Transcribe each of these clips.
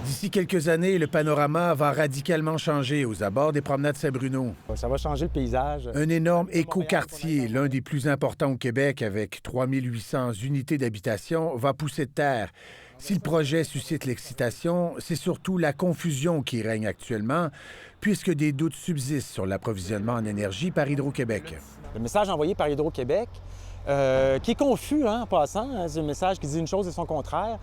D'ici quelques années, le panorama va radicalement changer aux abords des promenades Saint-Bruno. Ça va changer le paysage. Un énorme écoquartier, l'un des plus importants au Québec avec 3800 unités d'habitation, va pousser de terre. Si le projet suscite l'excitation, c'est surtout la confusion qui règne actuellement, puisque des doutes subsistent sur l'approvisionnement en énergie par Hydro-Québec. Le message envoyé par Hydro-Québec, qui est confus en passant, hein, c'est un message qui dit une chose et son contraire,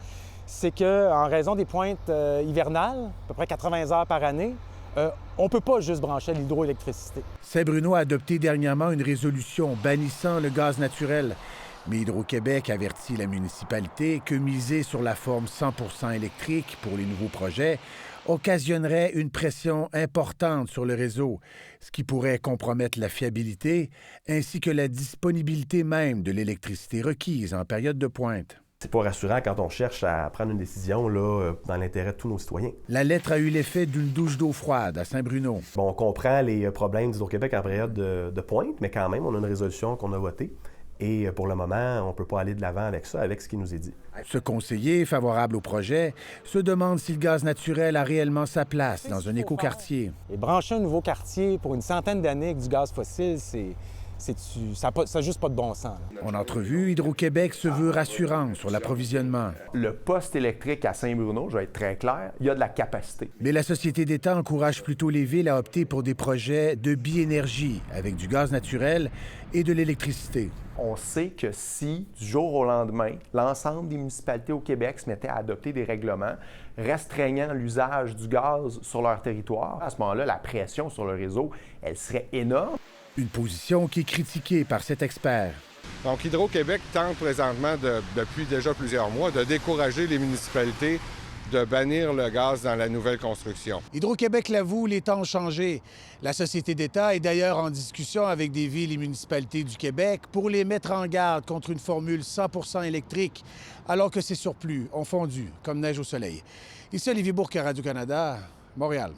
c'est qu'en raison des pointes hivernales, à peu près 80 heures par année, on ne peut pas juste brancher l'hydroélectricité. Saint-Bruno a adopté dernièrement une résolution bannissant le gaz naturel. Mais Hydro-Québec avertit la municipalité que miser sur la forme 100% électrique pour les nouveaux projets occasionnerait une pression importante sur le réseau, ce qui pourrait compromettre la fiabilité ainsi que la disponibilité même de l'électricité requise en période de pointe. C'est pas rassurant quand on cherche à prendre une décision là, dans l'intérêt de tous nos citoyens. La lettre a eu l'effet d'une douche d'eau froide à Saint-Bruno. Bon, on comprend les problèmes d'Hydro-Québec en période de pointe, mais quand même, on a une résolution qu'on a votée. Et pour le moment, on ne peut pas aller de l'avant avec ça, avec ce qui nous est dit. Ce conseiller, favorable au projet, se demande si le gaz naturel a réellement sa place dans un écoquartier. Et brancher un nouveau quartier pour une centaine d'années avec du gaz fossile, ça n'a juste pas de bon sens. En entrevue, Hydro-Québec se veut rassurant sur l'approvisionnement. Le poste électrique à Saint-Bruno, je vais être très clair, il y a de la capacité. Mais la Société d'État encourage plutôt les villes à opter pour des projets de biénergie avec du gaz naturel et de l'électricité. On sait que si, du jour au lendemain, l'ensemble des municipalités au Québec se mettaient à adopter des règlements restreignant l'usage du gaz sur leur territoire, à ce moment-là, la pression sur le réseau, elle serait énorme. Une position qui est critiquée par cet expert. Donc, Hydro-Québec tente présentement, depuis déjà plusieurs mois, de décourager les municipalités de bannir le gaz dans la nouvelle construction. Hydro-Québec l'avoue, les temps ont changé. La Société d'État est d'ailleurs en discussion avec des villes et municipalités du Québec pour les mettre en garde contre une formule 100% électrique, alors que ces surplus ont fondu comme neige au soleil. Ici Olivier Bourque, Radio-Canada, Montréal.